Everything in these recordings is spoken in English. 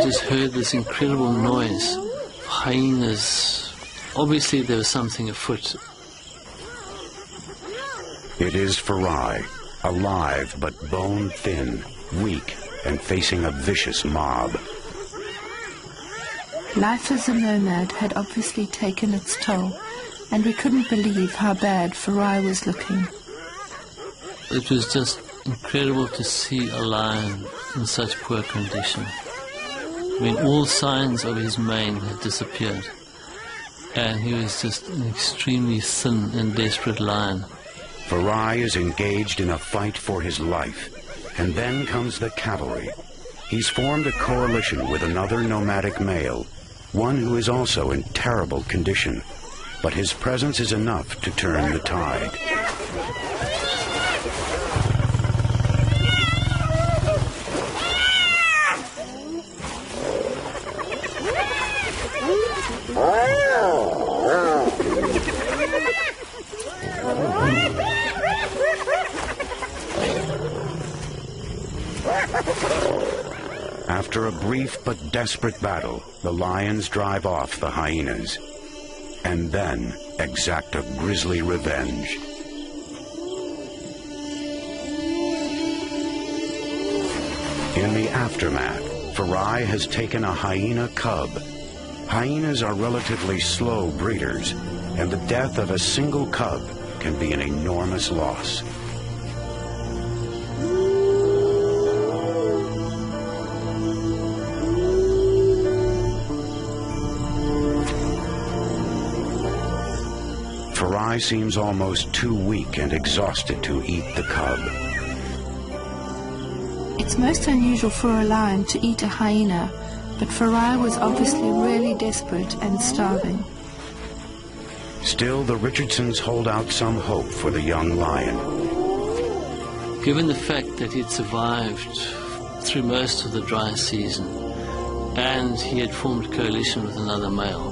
just heard this incredible noise. Hyenas. Obviously there was something afoot. It is Farai, alive but bone-thin, weak, and facing a vicious mob. Life as a nomad had obviously taken its toll, and we couldn't believe how bad Farai was looking. It was just incredible to see a lion in such poor condition. I mean, all signs of his mane had disappeared, and he was just an extremely thin and desperate lion. Farai is engaged in a fight for his life, and then comes the cavalry. He's formed a coalition with another nomadic male, one who is also in terrible condition, but his presence is enough to turn the tide. After a brief but desperate battle, the lions drive off the hyenas, and then exact a grisly revenge. In the aftermath, Farai has taken a hyena cub. Hyenas are relatively slow breeders, and the death of a single cub can be an enormous loss. Farai seems almost too weak and exhausted to eat the cub. It's most unusual for a lion to eat a hyena, but Farai was obviously really desperate and starving. Still, the Richardsons hold out some hope for the young lion. Given the fact that he'd survived through most of the dry season, and he had formed a coalition with another male,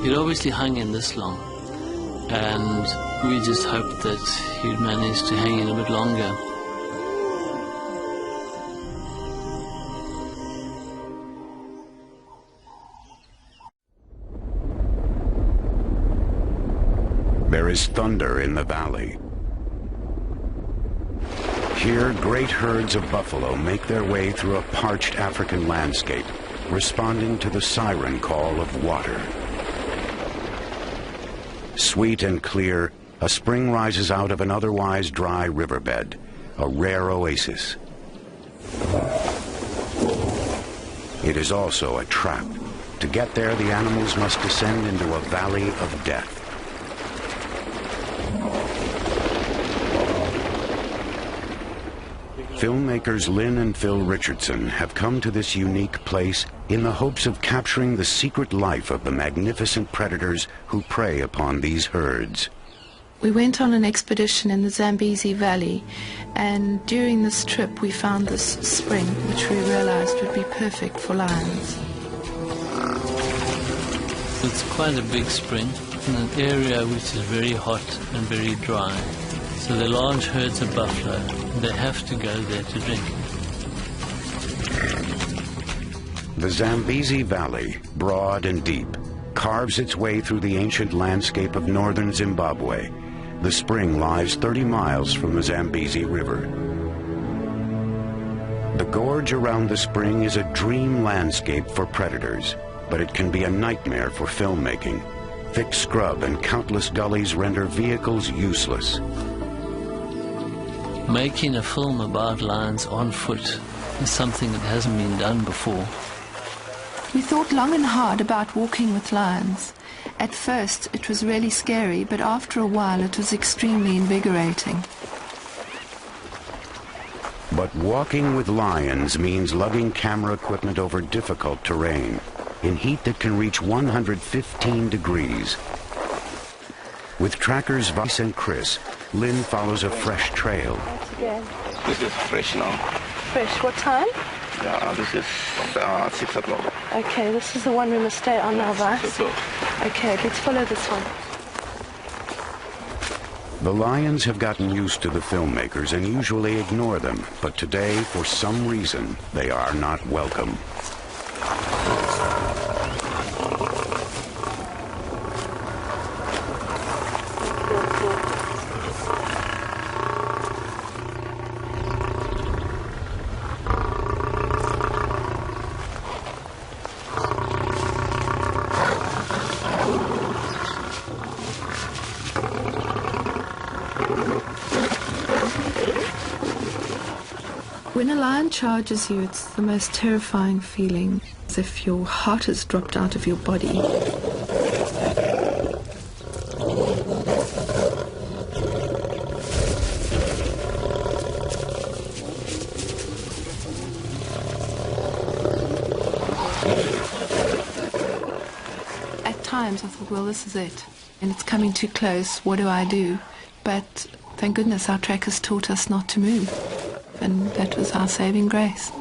he'd obviously hung in this long. And we just hoped that he'd manage to hang in a bit longer. There is thunder in the valley. Here, great herds of buffalo make their way through a parched African landscape, responding to the siren call of water. Sweet and clear, a spring rises out of an otherwise dry riverbed, a rare oasis. It is also a trap. To get there, the animals must descend into a valley of death. Filmmakers Lynn and Phil Richardson have come to this unique place in the hopes of capturing the secret life of the magnificent predators who prey upon these herds. We went on an expedition in the Zambezi Valley, and during this trip we found this spring, which we realized would be perfect for lions. It's quite a big spring in an area which is very hot and very dry. So the large herds of buffalo, they have to go there to drink. The Zambezi Valley, broad and deep, carves its way through the ancient landscape of northern Zimbabwe. The spring lies 30 miles from the Zambezi River. The gorge around the spring is a dream landscape for predators, but it can be a nightmare for filmmaking. Thick scrub and countless gullies render vehicles useless. Making a film about lions on foot is something that hasn't been done before. We thought long and hard about walking with lions. At first it was really scary, but after a while it was extremely invigorating. But walking with lions means lugging camera equipment over difficult terrain, in heat that can reach 115 degrees. With trackers Vice and Chris, Lynn follows a fresh trail. This is fresh now. Fresh, what time? Yeah, this is 6 o'clock. Okay, this is the one we must stay on now, Vice. Okay, let's follow this one. The lions have gotten used to the filmmakers and usually ignore them, but today, for some reason, they are not welcome. When a lion charges you, it's the most terrifying feeling, as if your heart has dropped out of your body. At times I thought, well, this is it, and it's coming too close, what do I do? But thank goodness our trackers taught us not to move. And that was our saving grace.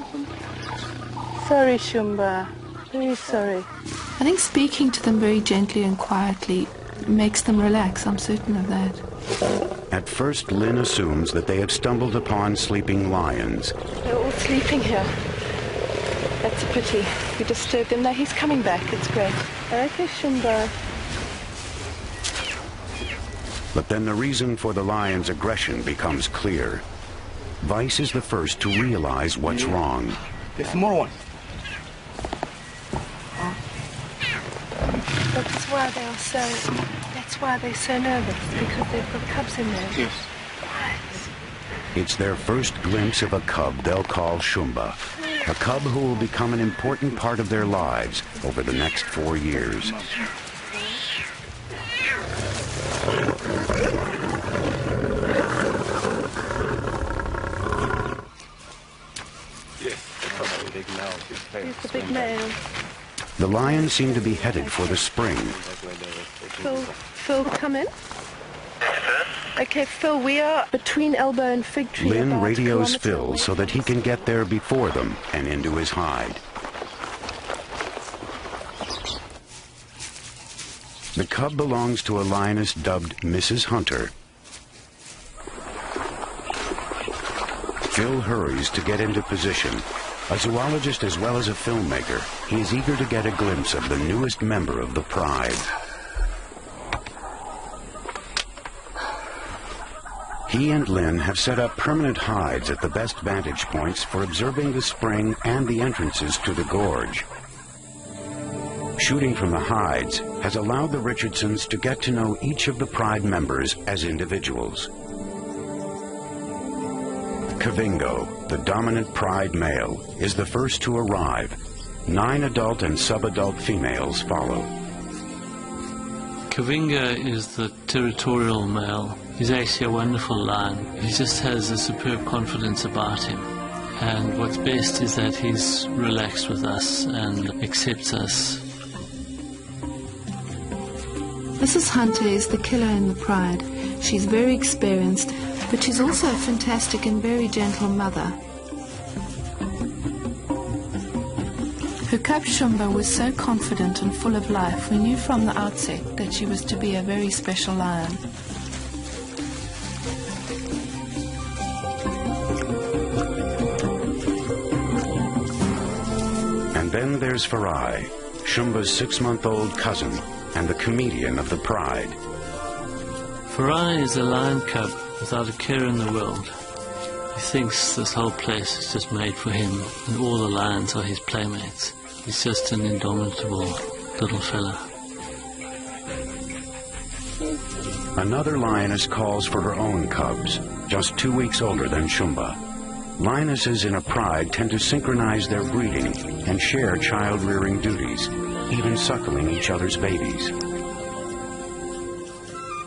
Sorry, Shumba. Very sorry. I think speaking to them very gently and quietly makes them relax. I'm certain of that. At first, Lynn assumes that they have stumbled upon sleeping lions. They're all sleeping here. That's a pity. We disturbed him. Now he's coming back. It's great. Okay, Shumba. But then the reason for the lion's aggression becomes clear. Weiss is the first to realize what's wrong. There's more one. That's why they are so. That's why they're so nervous, because they've got cubs in there. Yes. Right. It's their first glimpse of a cub they'll call Shumba, a cub who will become an important part of their lives over the next 4 years. Here's the big male. The lions seem to be headed for the spring. Phil, come in. Okay, Phil, we are between Elbow and Fig Tree. Lynn radios kilometers Phil away. so that he can get there before them and into his hide. The cub belongs to a lioness dubbed Mrs. Hunter. Phil hurries to get into position. A zoologist as well as a filmmaker, he is eager to get a glimpse of the newest member of the pride. He and Lynn have set up permanent hides at the best vantage points for observing the spring and the entrances to the gorge. Shooting from the hides has allowed the Richardsons to get to know each of the pride members as individuals. Kavingo, the dominant pride male, is the first to arrive. 9 adult and subadult females follow. Kavinga is the territorial male. He's actually a wonderful lion. He just has a superb confidence about him. And what's best is that he's relaxed with us and accepts us. Mrs. Hunter is the killer in the pride. She's very experienced, but she's also a fantastic and very gentle mother. Her cub Shumba was so confident and full of life, we knew from the outset that she was to be a very special lion. And then there's Farai, Shumba's 6-month-old cousin and the comedian of the pride. Farai is a lion cub without a care in the world. He thinks this whole place is just made for him, and all the lions are his playmates. He's just an indomitable little fella. Another lioness calls for her own cubs, just 2 weeks older than Shumba. Lionesses in a pride tend to synchronize their breeding and share child-rearing duties, even suckling each other's babies.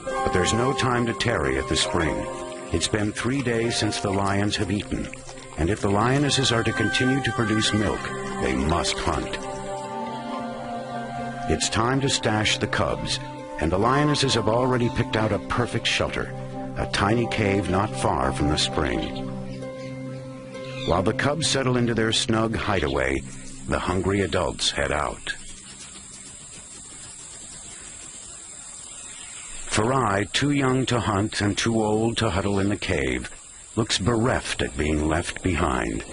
But there's no time to tarry at the spring. It's been 3 days since the lions have eaten, and if the lionesses are to continue to produce milk, they must hunt. It's time to stash the cubs, and the lionesses have already picked out a perfect shelter, a tiny cave not far from the spring. While the cubs settle into their snug hideaway, the hungry adults head out. Farai, too young to hunt and too old to huddle in the cave, looks bereft at being left behind.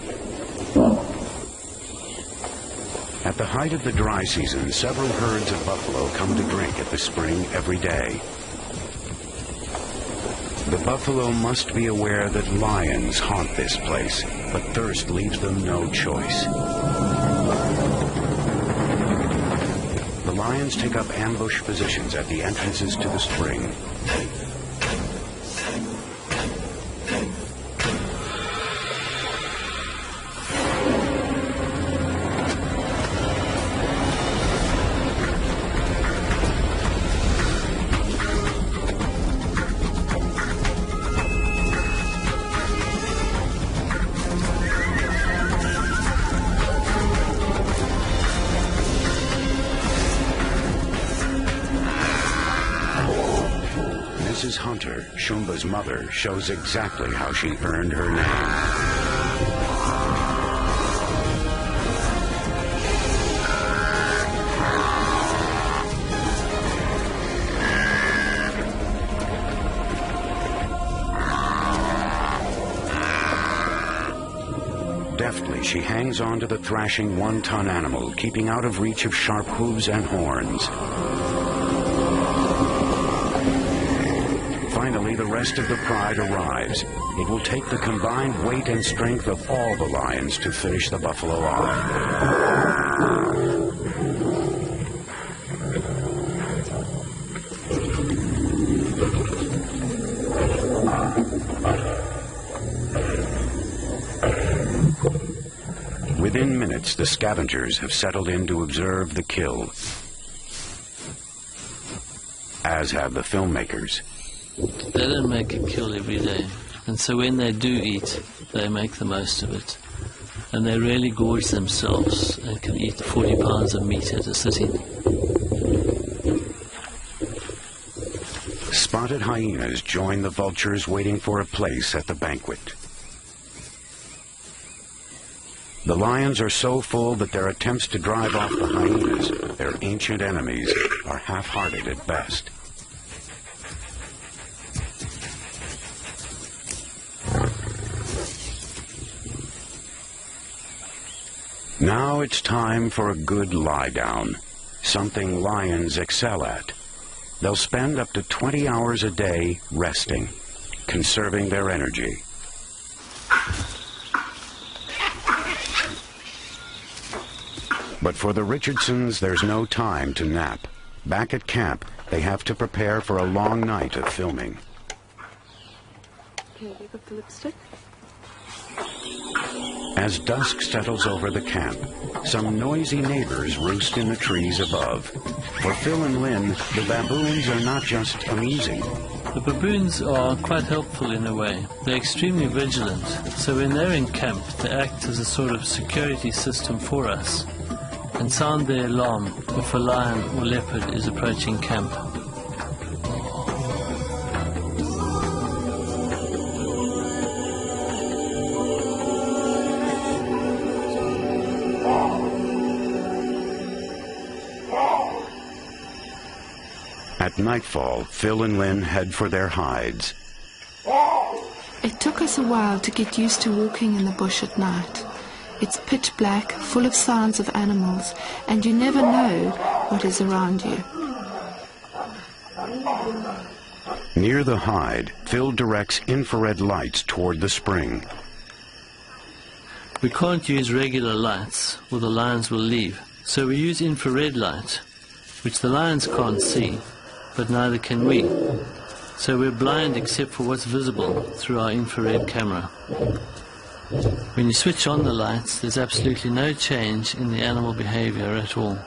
At the height of the dry season, several herds of buffalo come to drink at the spring every day. The buffalo must be aware that lions haunt this place, but thirst leaves them no choice. The lions take up ambush positions at the entrances to the spring. Mrs. Hunter, Shumba's mother, shows exactly how she earned her name. Deftly, she hangs on to the thrashing one-ton animal, keeping out of reach of sharp hooves and horns. Finally, the rest of the pride arrives. It will take the combined weight and strength of all the lions to finish the buffalo off. Within minutes, the scavengers have settled in to observe the kill, as have the filmmakers. They don't make a kill every day, and so when they do eat, they make the most of it. And they really gorge themselves and can eat 40 pounds of meat at a sitting. Spotted hyenas join the vultures waiting for a place at the banquet. The lions are so full that their attempts to drive off the hyenas, their ancient enemies, are half-hearted at best. Now it's time for a good lie-down, something lions excel at. They'll spend up to 20 hours a day resting, conserving their energy. But for the Richardsons, there's no time to nap. Back at camp, they have to prepare for a long night of filming. Okay, you got the lipstick? As dusk settles over the camp, some noisy neighbors roost in the trees above. For Phil and Lynn, the baboons are not just amusing. The baboons are quite helpful in a way. They're extremely vigilant, so when they're in camp, they act as a sort of security system for us and sound their alarm if a lion or leopard is approaching camp. At nightfall, Phil and Lynn head for their hides. It took us a while to get used to walking in the bush at night. It's pitch black, full of sounds of animals, and you never know what is around you. Near the hide, Phil directs infrared lights toward the spring. We can't use regular lights or the lions will leave, so we use infrared light, which the lions can't see, but neither can we. So we're blind except for what's visible through our infrared camera. When you switch on the lights, there's absolutely no change in the animal behavior at all.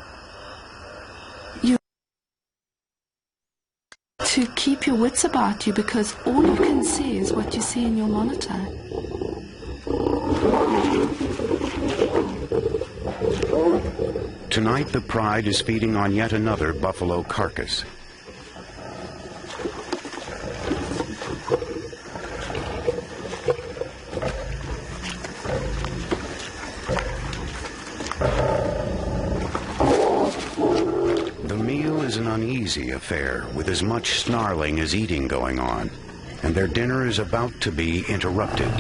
To keep your wits about you, because all you can see is what you see in your monitor. Tonight, the pride is feeding on yet another buffalo carcass. The meal is an uneasy affair, with as much snarling as eating going on, and their dinner is about to be interrupted.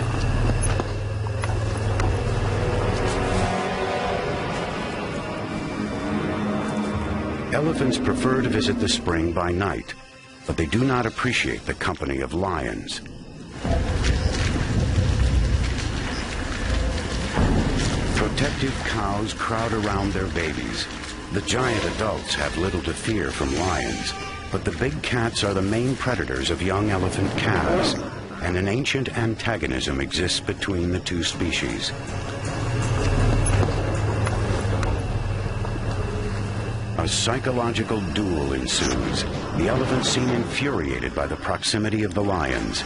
Elephants prefer to visit the spring by night, but they do not appreciate the company of lions. Protective cows crowd around their babies. The giant adults have little to fear from lions, but the big cats are the main predators of young elephant calves, and an ancient antagonism exists between the two species. A psychological duel ensues. The elephants seem infuriated by the proximity of the lions.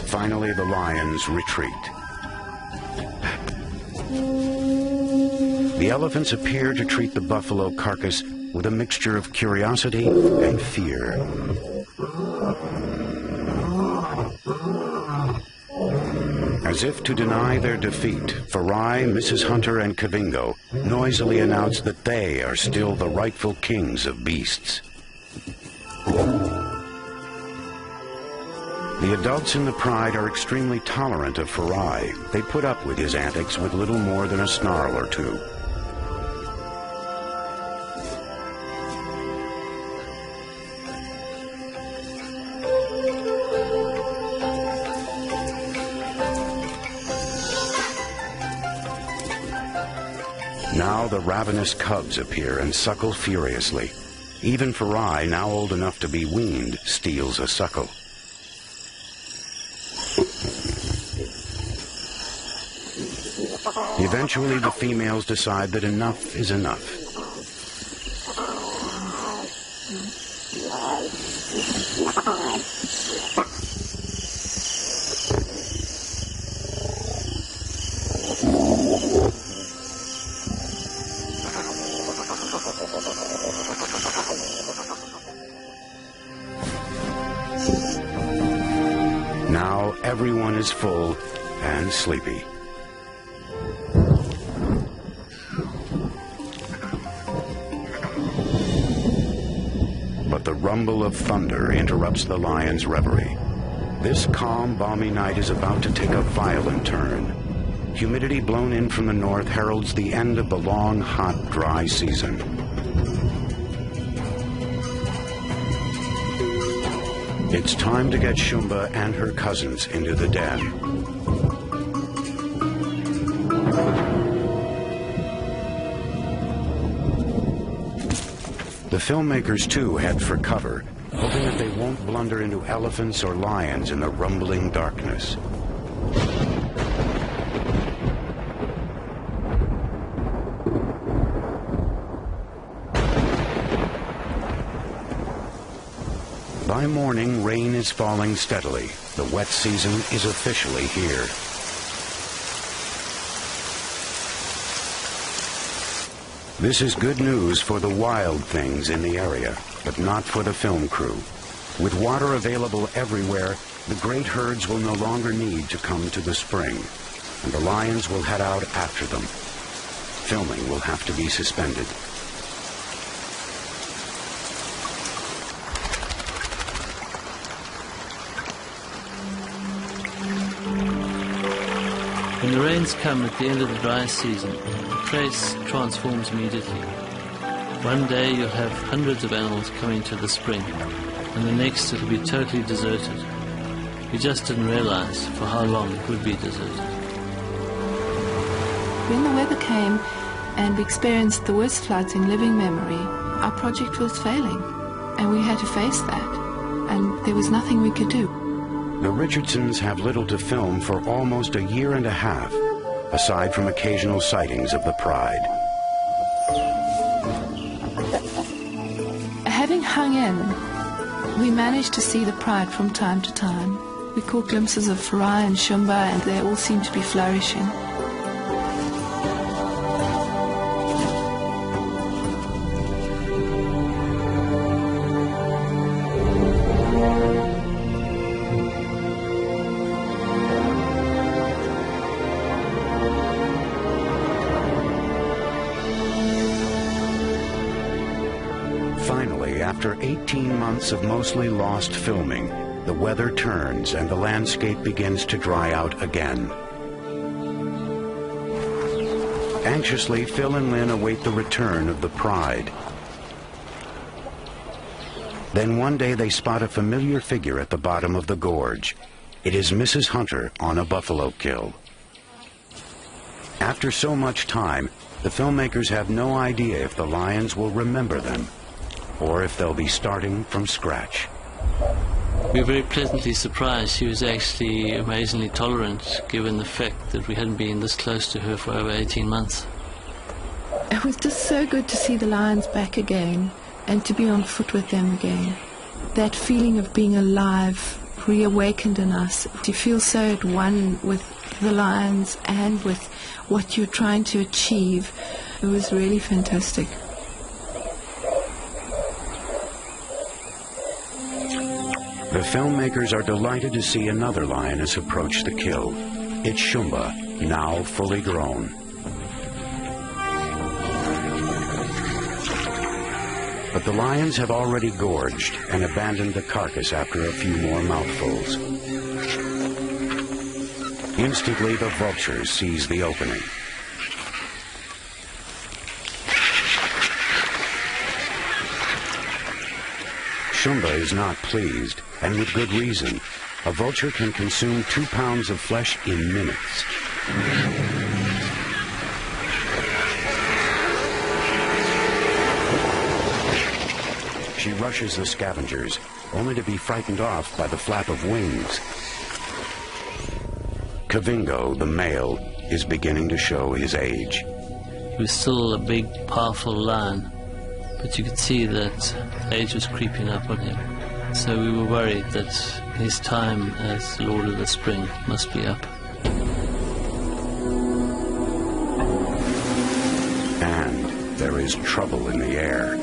Finally, the lions retreat. The elephants appear to treat the buffalo carcass with a mixture of curiosity and fear. As if to deny their defeat, Farai, Mrs. Hunter, and Kavingo noisily announce that they are still the rightful kings of beasts. The adults in the pride are extremely tolerant of Farai. They put up with his antics with little more than a snarl or two. Now the ravenous cubs appear and suckle furiously. Even Farai, now old enough to be weaned, steals a suckle. Eventually, the females decide that enough is enough. Now everyone is full and sleepy. But the rumble of thunder interrupts the lion's reverie. This calm, balmy night is about to take a violent turn. Humidity blown in from the north heralds the end of the long, hot, dry season. It's time to get Shumba and her cousins into the den. The filmmakers, too, head for cover, hoping that they won't blunder into elephants or lions in the rumbling darkness. By morning, rain is falling steadily. The wet season is officially here. This is good news for the wild things in the area, but not for the film crew. With water available everywhere, the great herds will no longer need to come to the spring, and the lions will head out after them. Filming will have to be suspended. When the rains come at the end of the dry season, the place transforms immediately. One day you'll have hundreds of animals coming to the spring, and the next it'll be totally deserted. We just didn't realize for how long it would be deserted. When the weather came and we experienced the worst floods in living memory, our project was failing, and we had to face that, and there was nothing we could do. The Richardsons have little to film for almost a year and a half, aside from occasional sightings of the pride. Having hung in, we managed to see the pride from time to time. We caught glimpses of Farai and Shumba, and they all seemed to be flourishing. Finally, after 18 months of mostly lost filming, the weather turns and the landscape begins to dry out again. Anxiously, Phil and Lynn await the return of the Pride. Then one day they spot a familiar figure at the bottom of the gorge. It is Mrs. Hunter on a buffalo kill. After so much time, the filmmakers have no idea if the lions will remember them or if they'll be starting from scratch. We were very pleasantly surprised. She was actually amazingly tolerant, given the fact that we hadn't been this close to her for over 18 months. It was just so good to see the lions back again and to be on foot with them again. That feeling of being alive reawakened in us. To feel so at one with the lions and with what you're trying to achieve, it was really fantastic. The filmmakers are delighted to see another lioness approach the kill. It's Shumba, now fully grown. But the lions have already gorged and abandoned the carcass after a few more mouthfuls. Instantly, the vultures seize the opening. Shumba is not pleased, and with good reason. A vulture can consume 2 pounds of flesh in minutes. She rushes the scavengers, only to be frightened off by the flap of wings. Kavingo, the male, is beginning to show his age. He was still a big, powerful lion, but you could see that age was creeping up on him. So we were worried that his time as Lord of the Spring must be up. And there is trouble in the air.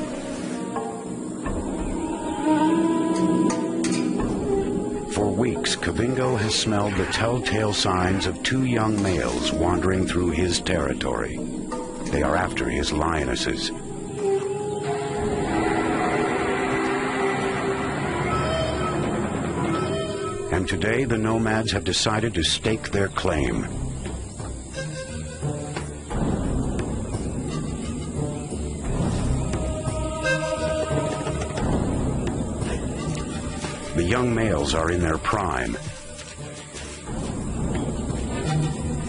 For weeks, Kavingo has smelled the telltale signs of 2 young males wandering through his territory. They are after his lionesses. And today the nomads have decided to stake their claim. The young males are in their prime.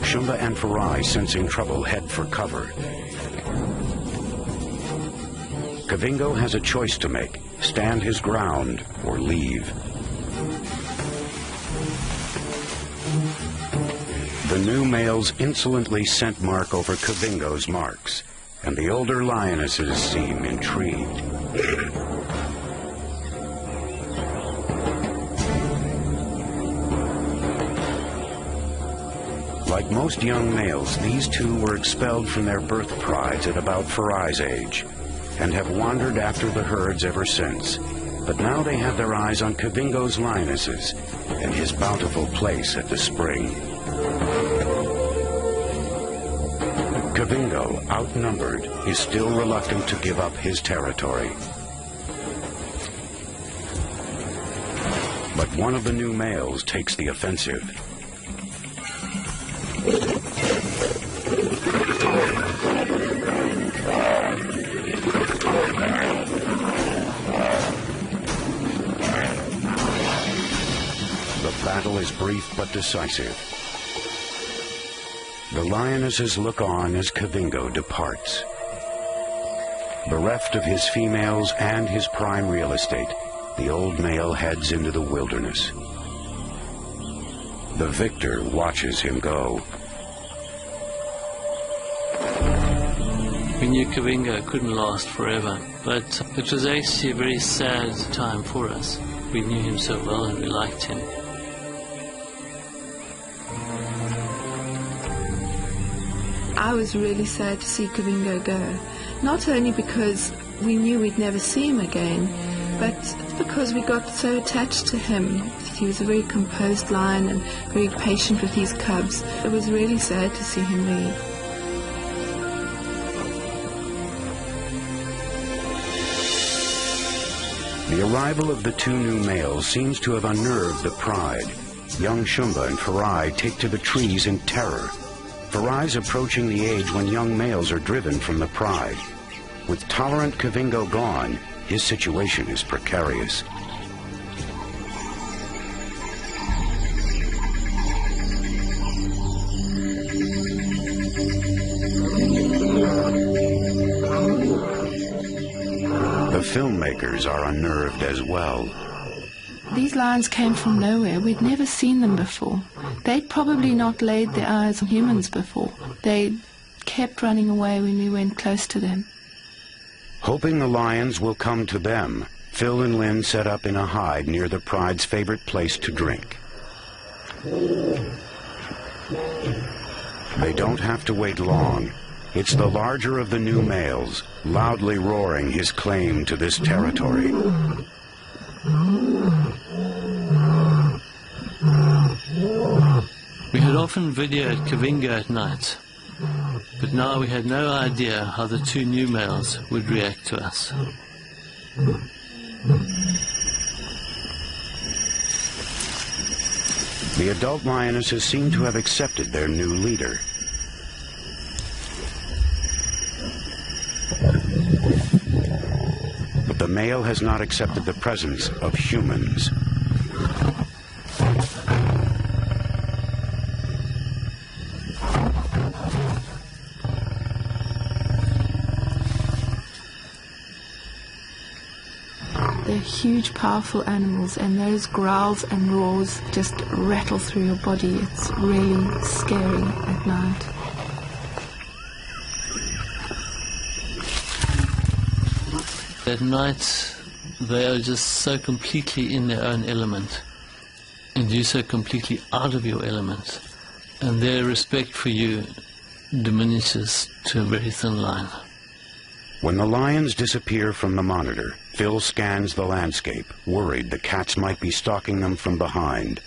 Shumba and Farai, sensing trouble, head for cover. Kavingo has a choice to make: stand his ground or leave. The new males insolently scent mark over Kavingo's marks, and the older lionesses seem intrigued. Like most young males, these 2 were expelled from their birth prides at about Farai's age, and have wandered after the herds ever since. But now they have their eyes on Kavingo's lionesses and his bountiful place at the spring. Kavingo, outnumbered, is still reluctant to give up his territory. But one of the new males takes the offensive. The battle is brief but decisive. The lionesses look on as Kavingo departs. Bereft of his females and his prime real estate, the old male heads into the wilderness. The victor watches him go. We knew Kavingo couldn't last forever, but it was actually a very sad time for us. We knew him so well and we liked him. I was really sad to see Kavingo go, not only because we knew we'd never see him again, but because we got so attached to him. He was a very composed lion and very patient with his cubs. It was really sad to see him leave. The arrival of the two new males seems to have unnerved the pride. Young Shumba and Farai take to the trees in terror. Farai's approaching the age when young males are driven from the pride. With tolerant Kavingo gone, his situation is precarious. The filmmakers are unnerved as well. These lions came from nowhere. We'd never seen them before. They'd probably not laid their eyes on humans before. They kept running away when we went close to them. Hoping the lions will come to them, Phil and Lynn set up in a hide near the pride's favorite place to drink. They don't have to wait long. It's the larger of the new males, loudly roaring his claim to this territory. We had often videoed Kavingo at night, but now we had no idea how the two new males would react to us. The adult lionesses seem to have accepted their new leader. But the male has not accepted the presence of humans. They're huge, powerful animals, and those growls and roars just rattle through your body. It's really scary at night. At night, they are just so completely in their own element, and you're so completely out of your element, and their respect for you diminishes to a very thin line. When the lions disappear from the monitor, Phil scans the landscape, worried the cats might be stalking them from behind.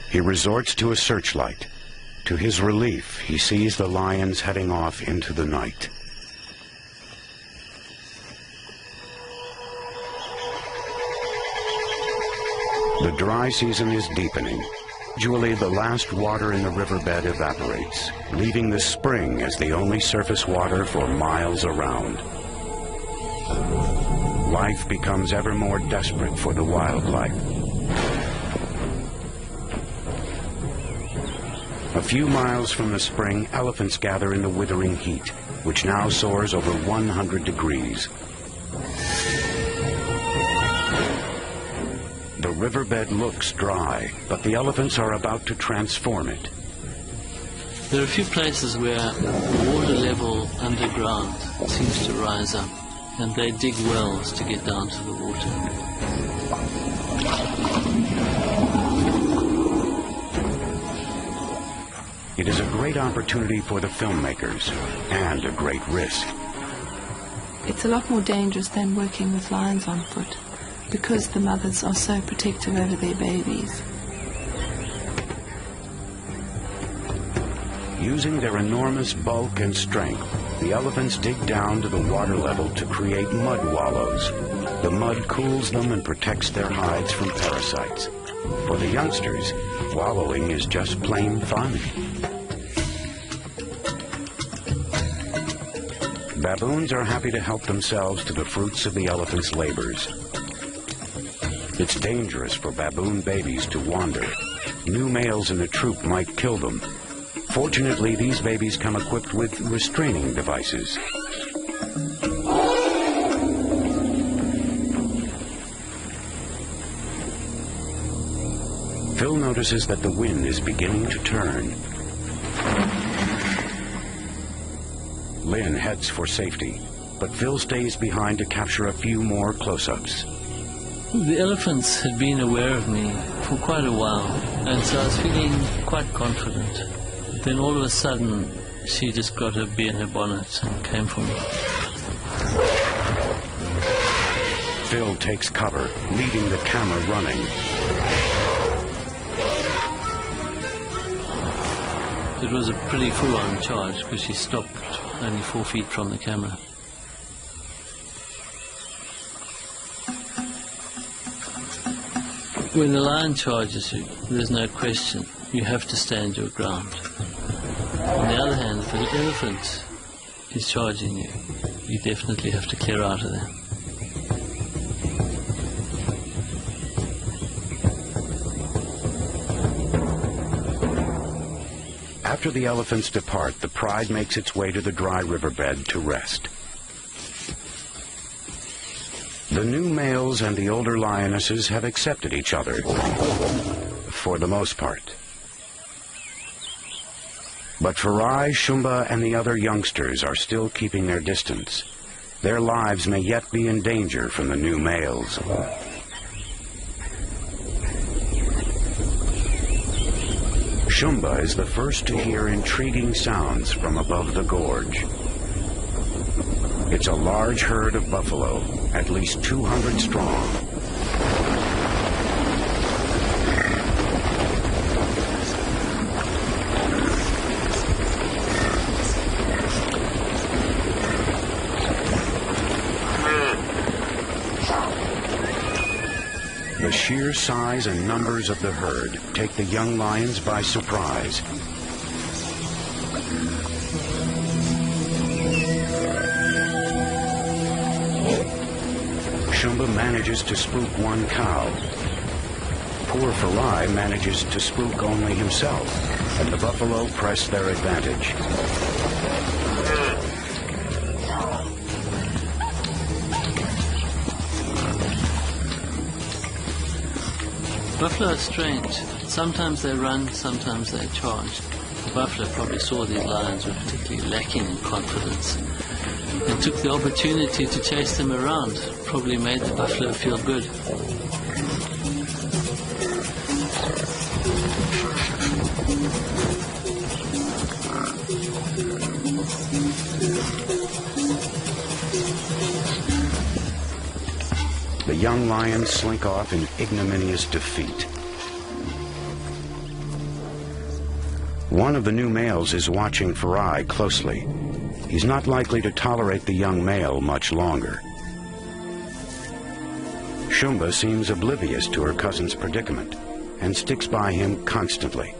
He resorts to a searchlight. To his relief, he sees the lions heading off into the night. The dry season is deepening. Gradually, the last water in the riverbed evaporates, leaving the spring as the only surface water for miles around. Life becomes ever more desperate for the wildlife. A few miles from the spring, elephants gather in the withering heat, which now soars over 100 degrees. The riverbed looks dry, but the elephants are about to transform it. There are a few places where water level underground seems to rise up, and they dig wells to get down to the water. It is a great opportunity for the filmmakers, and a great risk. It's a lot more dangerous than working with lions on foot, because the mothers are so protective over their babies. Using their enormous bulk and strength, the elephants dig down to the water level to create mud wallows. The mud cools them and protects their hides from parasites. For the youngsters, wallowing is just plain fun. Baboons are happy to help themselves to the fruits of the elephants' labors. It's dangerous for baboon babies to wander. New males in the troop might kill them. Fortunately, these babies come equipped with restraining devices. Phil notices that the wind is beginning to turn. Lynn heads for safety, but Phil stays behind to capture a few more close-ups. The elephants had been aware of me for quite a while, and so I was feeling quite confident. Then all of a sudden, she just got her bee in her bonnet and came for me. Phil takes cover, leaving the camera running. It was a pretty full-on charge because she stopped only 4 feet from the camera. When a lion charges you, there's no question. You have to stand your ground. On the other hand, if an elephant is charging you, you definitely have to clear out of there. After the elephants depart, the pride makes its way to the dry riverbed to rest. The new males and the older lionesses have accepted each other, for the most part. But Farai, Shumba, and the other youngsters are still keeping their distance. Their lives may yet be in danger from the new males. Shumba is the first to hear intriguing sounds from above the gorge. It's a large herd of buffalo, at least 200 strong. The sheer size and numbers of the herd take the young lions by surprise. Shumba manages to spook one cow. Poor Farai manages to spook only himself, and the buffalo press their advantage. Buffalo are strange. Sometimes they run, sometimes they charge. The buffalo probably saw these lions were particularly lacking in confidence and took the opportunity to chase them around. Probably made the buffalo feel good. The young lions slink off in ignominious defeat. One of the new males is watching Farai closely. He's not likely to tolerate the young male much longer. Shumba seems oblivious to her cousin's predicament and sticks by him constantly.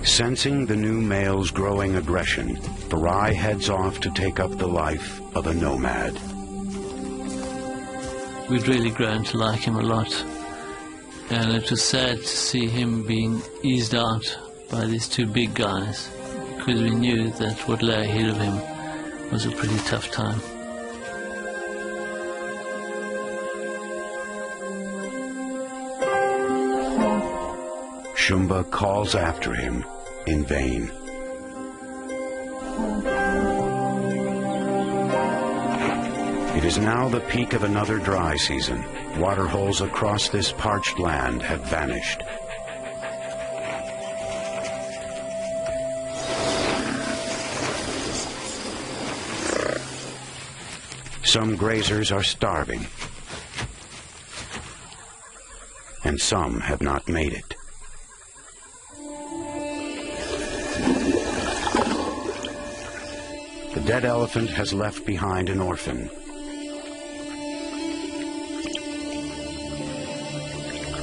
Sensing the new male's growing aggression, Farai heads off to take up the life of a nomad. We'd really grown to like him a lot, and it was sad to see him being eased out by these two big guys, because we knew that what lay ahead of him was a pretty tough time. Shumba calls after him in vain. It is now the peak of another dry season. Water holes across this parched land have vanished. Some grazers are starving, and some have not made it. The dead elephant has left behind an orphan.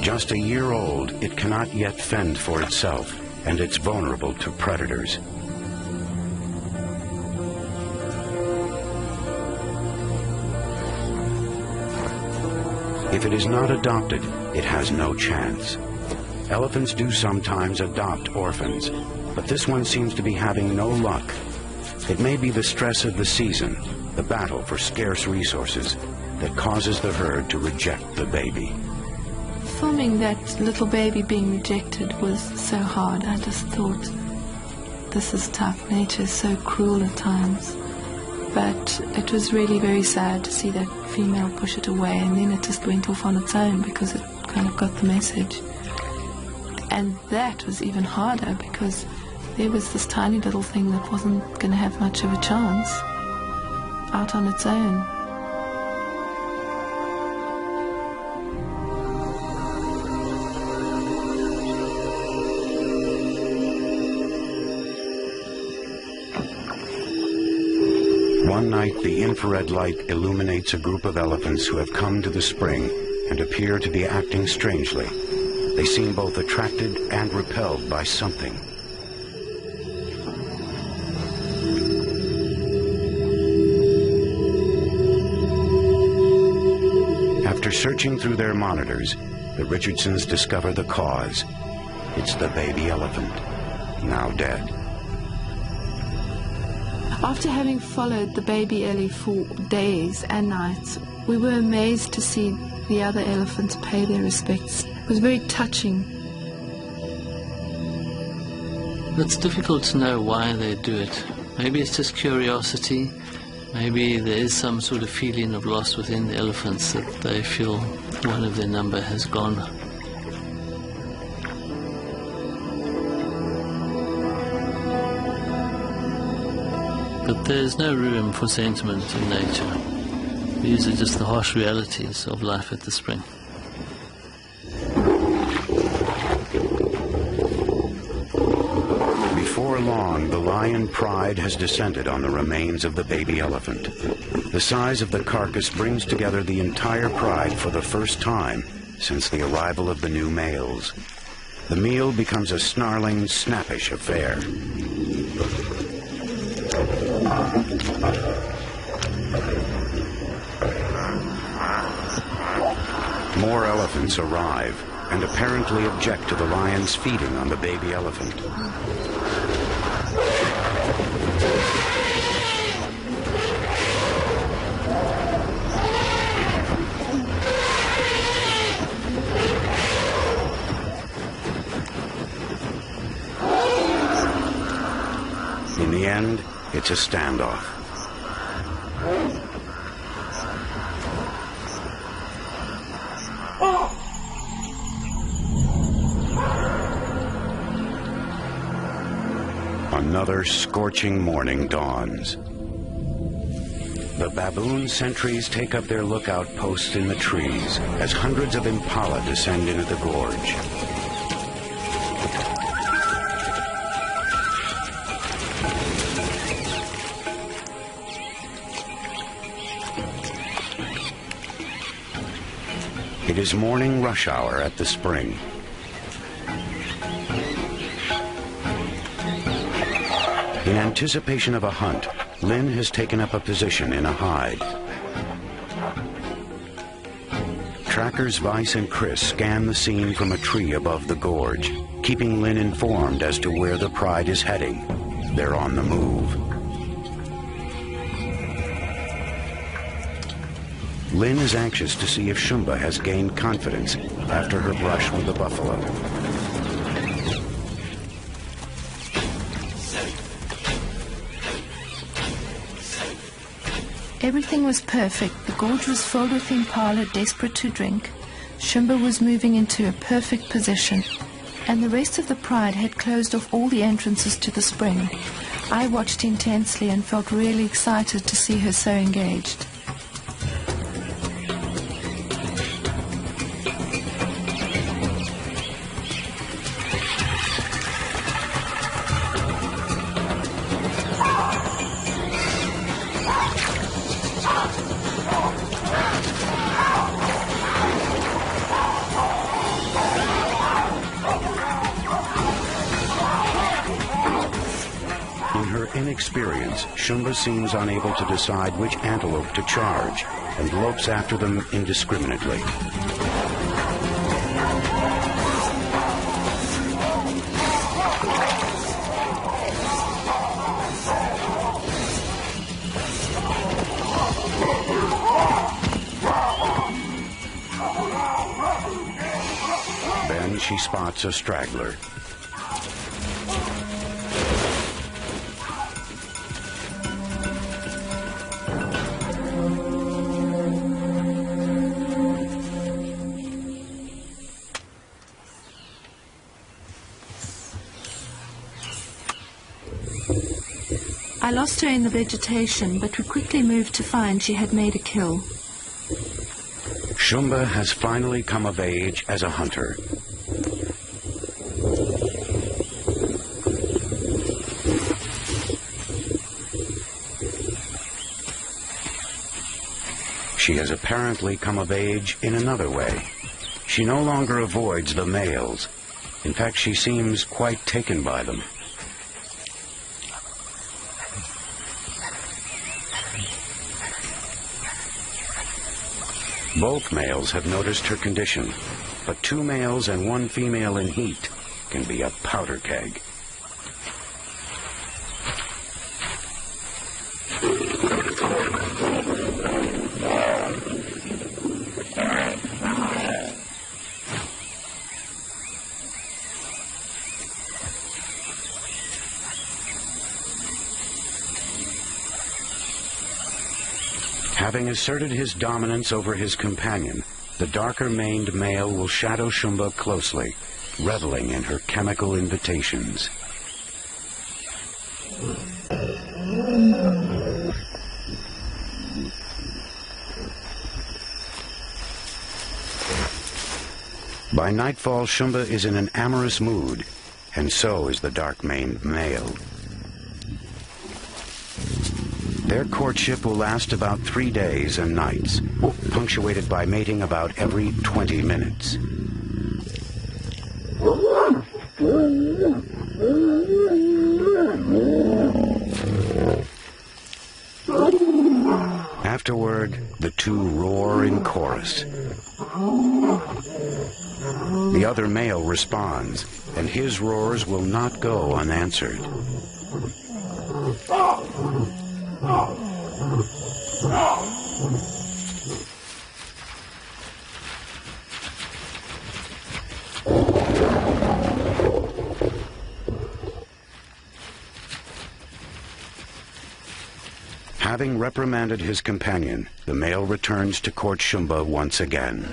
Just a year old, it cannot yet fend for itself, and it's vulnerable to predators. If it is not adopted, it has no chance. Elephants do sometimes adopt orphans, but this one seems to be having no luck. It may be the stress of the season, the battle for scarce resources, that causes the herd to reject the baby. Filming that little baby being rejected was so hard. I just thought, this is tough. Nature is so cruel at times. But it was really very sad to see that female push it away, and then it just went off on its own because it kind of got the message. And that was even harder because there was this tiny little thing that wasn't going to have much of a chance out on its own. night, the infrared light illuminates a group of elephants who have come to the spring and appear to be acting strangely. They seem both attracted and repelled by something. After searching through their monitors, the Richardsons discover the cause. It's the baby elephant, now dead. After having followed the baby Ellie for days and nights, we were amazed to see the other elephants pay their respects. It was very touching. It's difficult to know why they do it. Maybe it's just curiosity. Maybe there is some sort of feeling of loss within the elephants that they feel one of their number has gone. But there's no room for sentiment in nature. These are just the harsh realities of life at the spring. Before long, the lion pride has descended on the remains of the baby elephant. The size of the carcass brings together the entire pride for the first time since the arrival of the new males. The meal becomes a snarling, snappish affair. More elephants arrive and apparently object to the lions feeding on the baby elephant. In the end, it's a standoff. Another scorching morning dawns. The baboon sentries take up their lookout posts in the trees as hundreds of impala descend into the gorge. It is morning rush hour at the spring. In anticipation of a hunt, Lynn has taken up a position in a hide. Trackers Vice and Chris scan the scene from a tree above the gorge, keeping Lynn informed as to where the pride is heading. They're on the move. Lynn is anxious to see if Shumba has gained confidence after her brush with the buffalo. Everything was perfect. The gorge was filled with impala desperate to drink. Shumba was moving into a perfect position, and the rest of the pride had closed off all the entrances to the spring. I watched intensely and felt really excited to see her so engaged. Inexperience, Shumba seems unable to decide which antelope to charge and lopes after them indiscriminately. Then she spots a straggler. I lost her in the vegetation, but we quickly moved to find she had made a kill. Shumba has finally come of age as a hunter. She has apparently come of age in another way. She no longer avoids the males. In fact, she seems quite taken by them. Both males have noticed her condition, but 2 males and 1 female in heat can be a powder keg. Having asserted his dominance over his companion, the darker-maned male will shadow Shumba closely, reveling in her chemical invitations. By nightfall, Shumba is in an amorous mood, and so is the dark-maned male. Their courtship will last about 3 days and nights, punctuated by mating about every 20 minutes. Afterward, the 2 roar in chorus. The other male responds, and his roars will not go unanswered. Having reprimanded his companion, the male returns to court Shumba once again.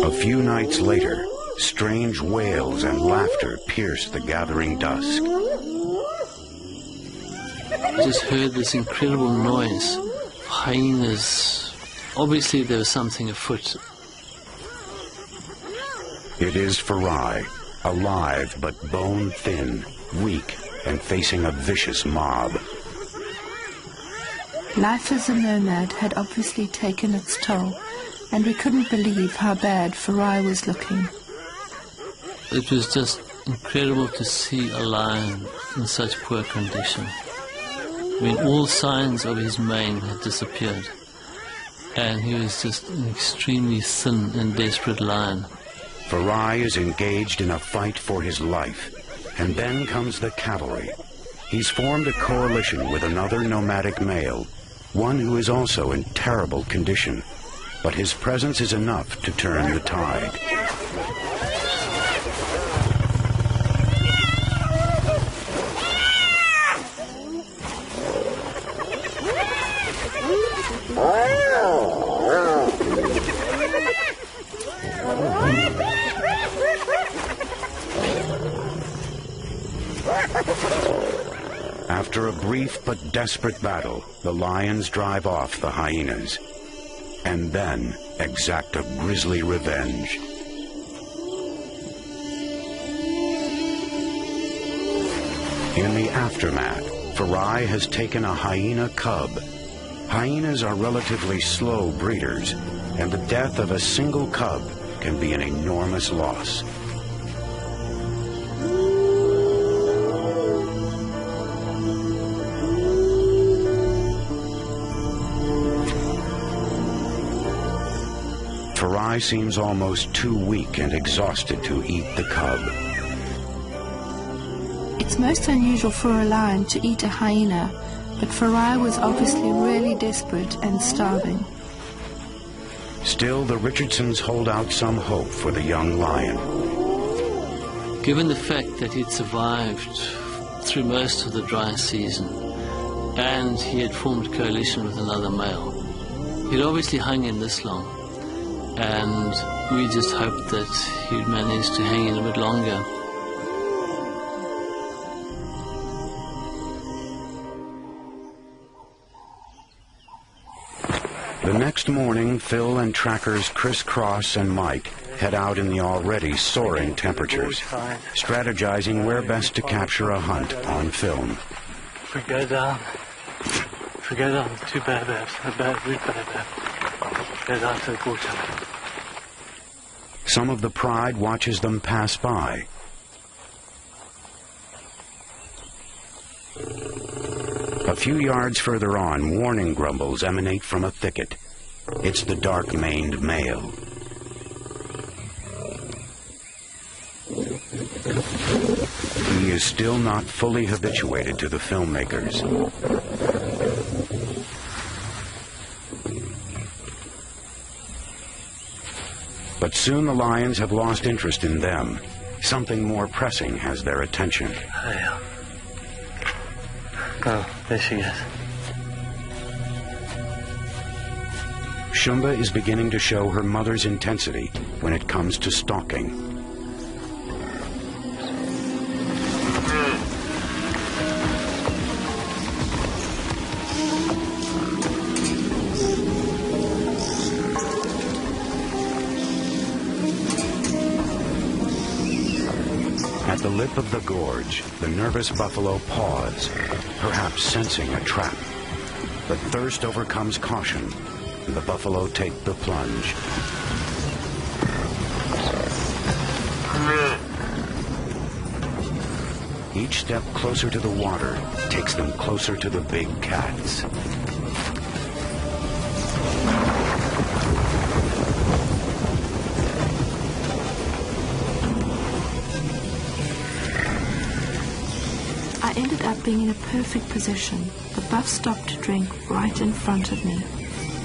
A few nights later, strange wails and laughter pierce the gathering dusk. I just heard this incredible noise. Hyenas. Obviously there was something afoot. It is Farai, alive but bone-thin, weak, and facing a vicious mob. Life as a nomad had obviously taken its toll, and we couldn't believe how bad Farai was looking. It was just incredible to see a lion in such poor condition. I mean, all signs of his mane had disappeared, and he was just an extremely thin and desperate lion. Farai is engaged in a fight for his life, and then comes the cavalry. He's formed a coalition with another nomadic male, one who is also in terrible condition, but his presence is enough to turn the tide. After a brief but desperate battle, the lions drive off the hyenas, and then exact a grisly revenge. In the aftermath, Farai has taken a hyena cub. Hyenas are relatively slow breeders, and the death of a single cub can be an enormous loss. Farai seems almost too weak and exhausted to eat the cub. It's most unusual for a lion to eat a hyena, but Farai was obviously really desperate and starving. Still, the Richardsons hold out some hope for the young lion. Given the fact that he'd survived through most of the dry season, and he had formed a coalition with another male, he'd obviously hung in this long. And we just hoped that he'd manage to hang in a bit longer. The next morning, Phil and trackers Chris Cross and Mike head out in the already soaring temperatures, strategizing where best to capture a hunt on film. If we go down two baobabs, a root baobab, go down to the water. Some of the pride watches them pass by. A few yards further on, warning grumbles emanate from a thicket. It's the dark-maned male. He is still not fully habituated to the filmmakers. But soon the lions have lost interest in them. Something more pressing has their attention. Oh, there she is. Shumba is beginning to show her mother's intensity when it comes to stalking. At the lip of the gorge, the nervous buffalo paws, perhaps sensing a trap. But thirst overcomes caution, and the buffalo take the plunge. Each step closer to the water takes them closer to the big cats. I ended up being in a perfect position. The buff stopped to drink right in front of me.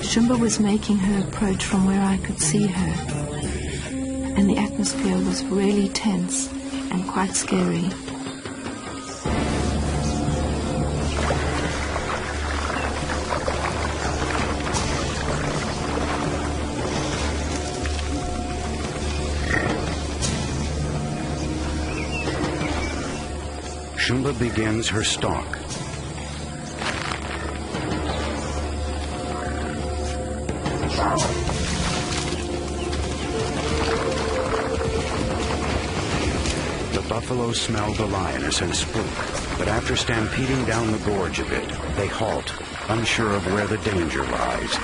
Shumba was making her approach from where I could see her, and the atmosphere was really tense and quite scary. Shumba begins her stalk. The buffalo smell the lioness and spook, but after stampeding down the gorge a bit, they halt, unsure of where the danger lies.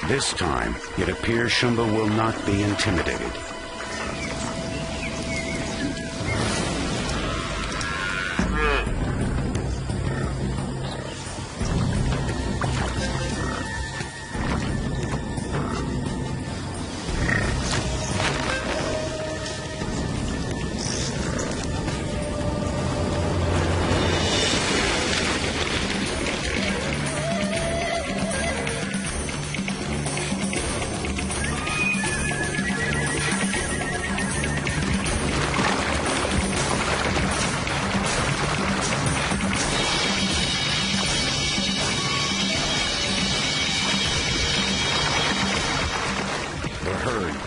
This time, it appears Shumba will not be intimidated.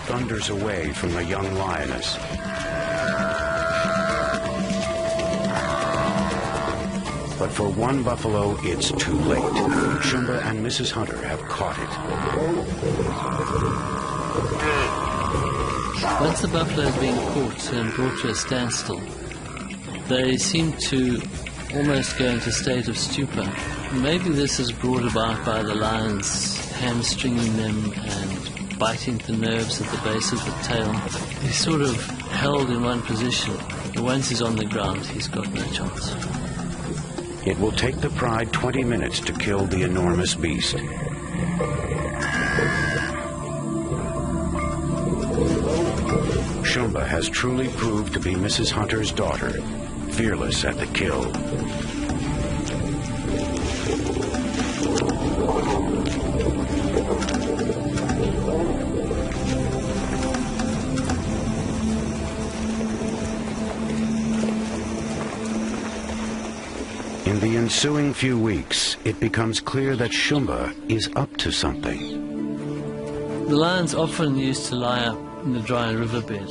Thunders away from the young lioness. But for one buffalo, it's too late. Shumba and Mrs. Hunter have caught it. Once the buffalo has been caught and brought to a standstill, they seem to almost go into a state of stupor. Maybe this is brought about by the lions hamstringing them and biting the nerves at the base of the tail. He's sort of held in one position, but once he's on the ground, he's got no chance. It will take the pride 20 minutes to kill the enormous beast. Shumba has truly proved to be Mrs. Hunter's daughter, fearless at the kill. In the ensuing few weeks, it becomes clear that Shumba is up to something. The lions often used to lie up in the dry riverbed,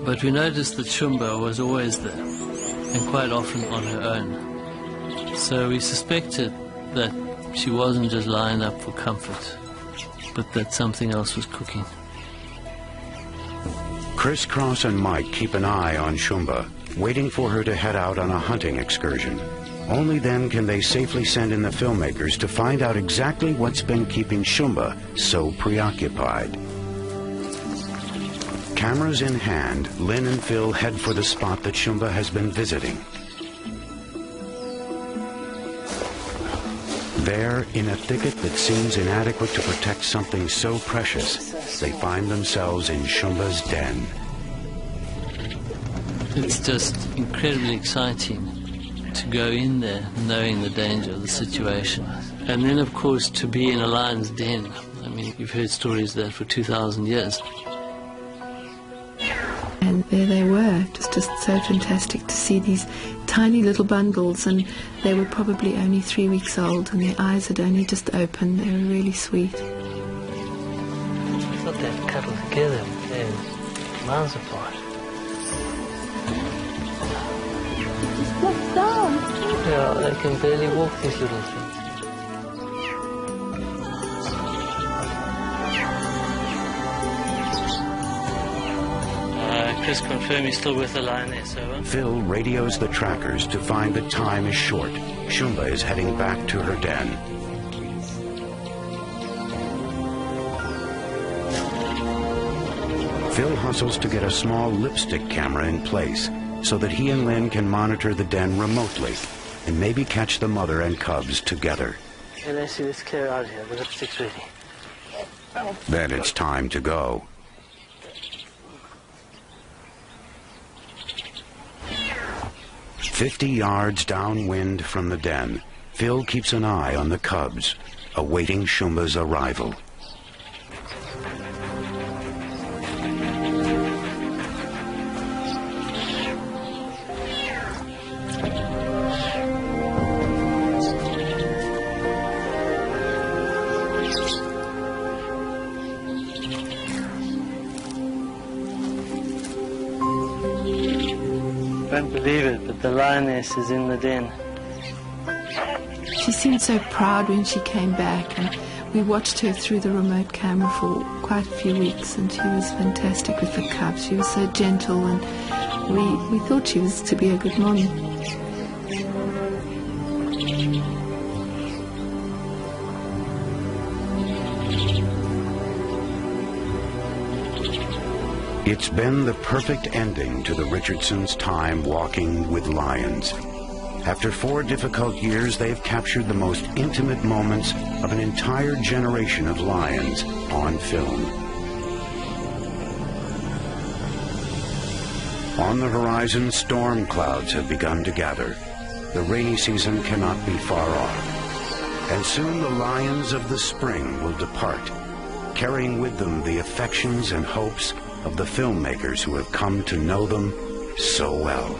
but we noticed that Shumba was always there, and quite often on her own. So we suspected that she wasn't just lying up for comfort, but that something else was cooking. Chris Cross and Mike keep an eye on Shumba, waiting for her to head out on a hunting excursion. Only then can they safely send in the filmmakers to find out exactly what's been keeping Shumba so preoccupied. Cameras in hand, Lynn and Phil head for the spot that Shumba has been visiting. There, in a thicket that seems inadequate to protect something so precious, they find themselves in Shumba's den. It's just incredibly exciting to go in there knowing the danger of the situation. And then, of course, to be in a lion's den. I mean, you've heard stories there for 2,000 years. And there they were. It was just so fantastic to see these tiny little bundles, and they were probably only 3 weeks old, and their eyes had only just opened. They were really sweet. I thought they'd cuddle together, but they're miles apart. Look down! Yeah, they can barely walk, these little things. Chris, confirm he's still with the lioness, over. Phil radios the trackers to find that time is short. Shumba is heading back to her den. Phil hustles to get a small lipstick camera in place so that he and Lynn can monitor the den remotely and maybe catch the mother and cubs together. Okay, let's clear out here. The lipstick's ready. Then it's time to go. "50 yards downwind from the den, Phil keeps an eye on the cubs, awaiting Shumba's arrival. I don't believe it, but the lioness is in the den. She seemed so proud when she came back, and we watched her through the remote camera for quite a few weeks, and she was fantastic with the cubs. She was so gentle, and we thought she was to be a good mom. It's been the perfect ending to the Richardsons' time walking with lions. After 4 difficult years, they've captured the most intimate moments of an entire generation of lions on film. On the horizon, storm clouds have begun to gather. The rainy season cannot be far off. And soon the lions of the spring will depart, carrying with them the affections and hopes of the filmmakers who have come to know them so well.